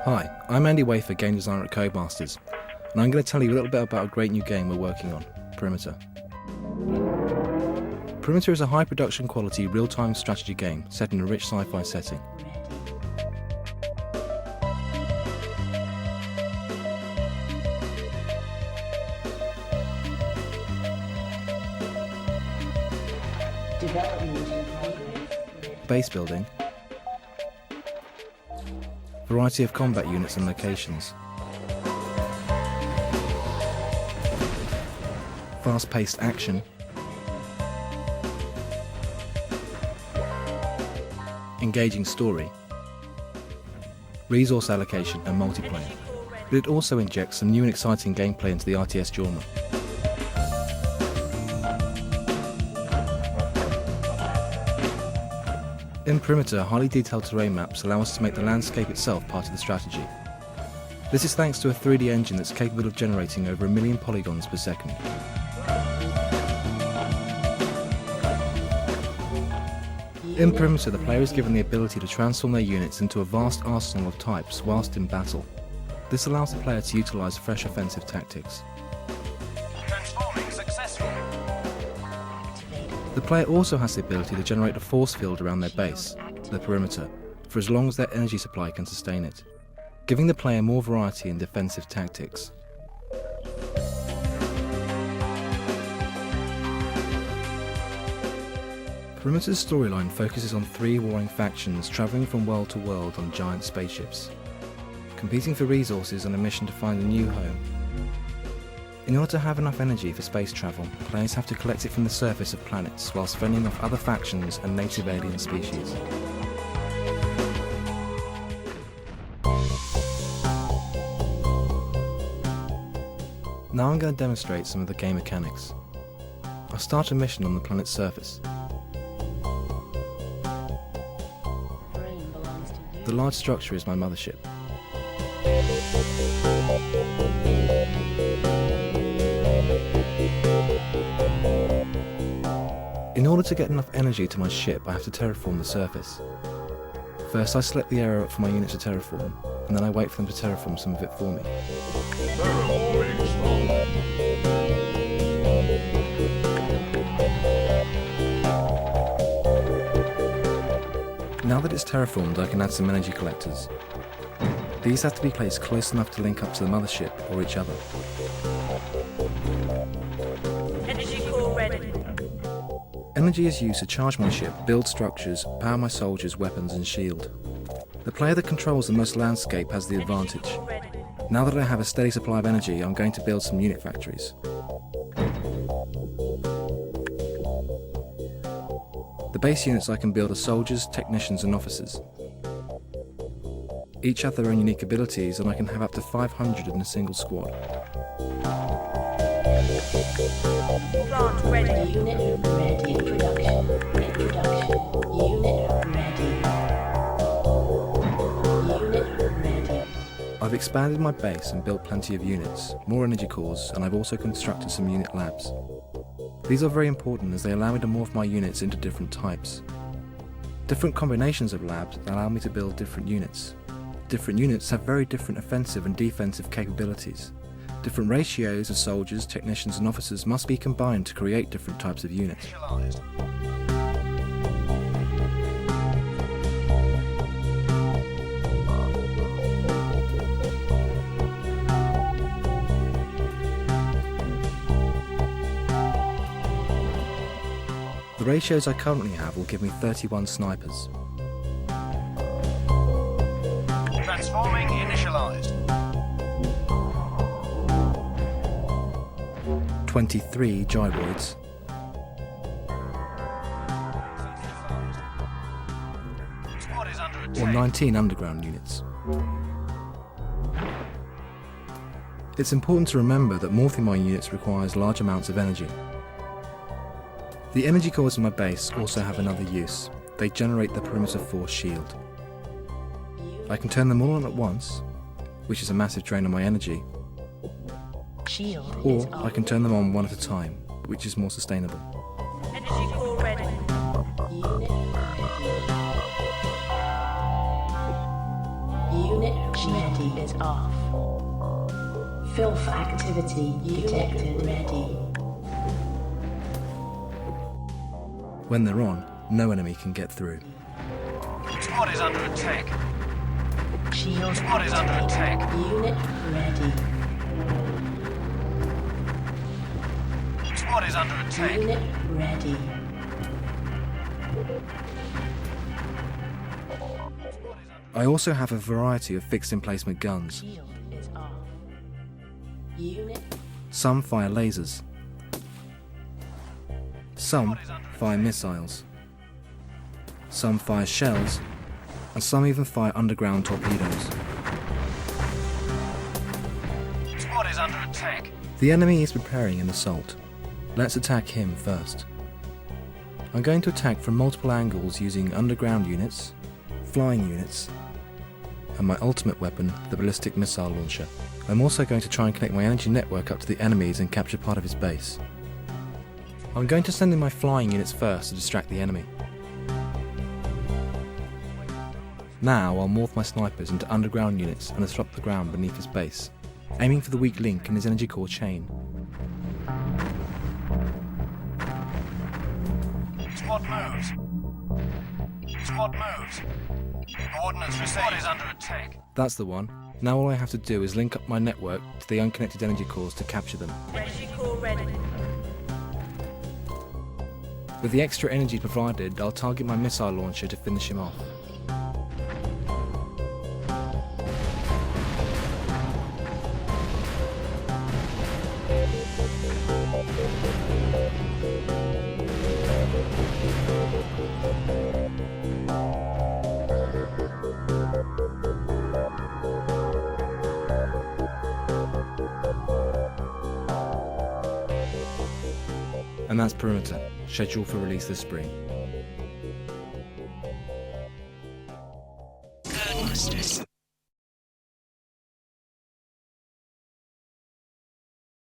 Hi, I'm Andy Wafer, game designer at Codemasters, and I'm going to tell you a little bit about a great new game we're working on, Perimeter. Perimeter is a high production quality real-time strategy game set in a rich sci-fi setting. Base building, variety of combat units and locations, fast-paced action, engaging story, resource allocation and multiplayer, but it also injects some new and exciting gameplay into the RTS genre. In Perimeter, highly detailed terrain maps allow us to make the landscape itself part of the strategy. This is thanks to a 3D engine that's capable of generating over 1 million polygons per second. In Perimeter, the player is given the ability to transform their units into a vast arsenal of types whilst in battle. This allows the player to utilise fresh offensive tactics. Transforming successfully. The player also has the ability to generate a force field around their base, the perimeter, for as long as their energy supply can sustain it, giving the player more variety in defensive tactics. Perimeter's storyline focuses on 3 warring factions travelling from world to world on giant spaceships, competing for resources on a mission to find a new home. In order to have enough energy for space travel, players have to collect it from the surface of planets whilst fending off other factions and native alien species. Now I'm going to demonstrate some of the game mechanics. I'll start a mission on the planet's surface. The large structure is my mothership. In order to get enough energy to my ship, I have to terraform the surface. First I select the area up for my units to terraform, and then I wait for them to terraform some of it for me. Now that it's terraformed, I can add some energy collectors. These have to be placed close enough to link up to the mothership or each other. Energy core ready. Energy is used to charge my ship, build structures, power my soldiers, weapons and shield. The player that controls the most landscape has the advantage. Now that I have a steady supply of energy, I'm going to build some unit factories. The base units I can build are soldiers, technicians and officers. Each have their own unique abilities, and I can have up to 500 in a single squad. Plant ready. Unit ready. Production. Unit ready. Unit ready. I've expanded my base and built plenty of units, more energy cores, and I've also constructed some unit labs. These are very important as they allow me to morph my units into different types. Different combinations of labs allow me to build different units. Different units have very different offensive and defensive capabilities. Different ratios of soldiers, technicians and officers must be combined to create different types of units. Initialized. The ratios I currently have will give me 31 snipers, Transforming initialized. 23 gyroids, Squad is under or attack. 19 underground units. It's important to remember that morphing my units requires large amounts of energy. The energy cores in my base also have another use. They generate the perimeter force shield. I can turn them all on at once, which is a massive drain on my energy, Shield. or I can turn them on one at a time, which is more sustainable. Energy core ready. Unit ready is off. Filth activity detected. Ready. When they're on, no enemy can get through. Squad is under attack. Shield Squad is under attack. unit ready. Squad is under attack. Unit ready. I also have a variety of fixed emplacement guns. Shield is off. Unit Some fire lasers. Some fire missiles. Some fire shells. And some even fire underground torpedoes. Squad is under attack. The enemy is preparing an assault. Let's attack him first. I'm going to attack from multiple angles using underground units, flying units, and my ultimate weapon, the ballistic missile launcher. I'm also going to try and connect my energy network up to the enemies and capture part of his base. I'm going to send in my flying units first to distract the enemy. Now I'll morph my snipers into underground units and disrupt the ground beneath his base, aiming for the weak link in his energy core chain. Squad moves. Squad moves. Coordinates received. Squad is under attack. That's the one. Now all I have to do is link up my network to the unconnected energy cores to capture them. Energy core ready. With the extra energy provided, I'll target my missile launcher to finish him off. And that's Perimeter, scheduled for release this spring. Codemasters.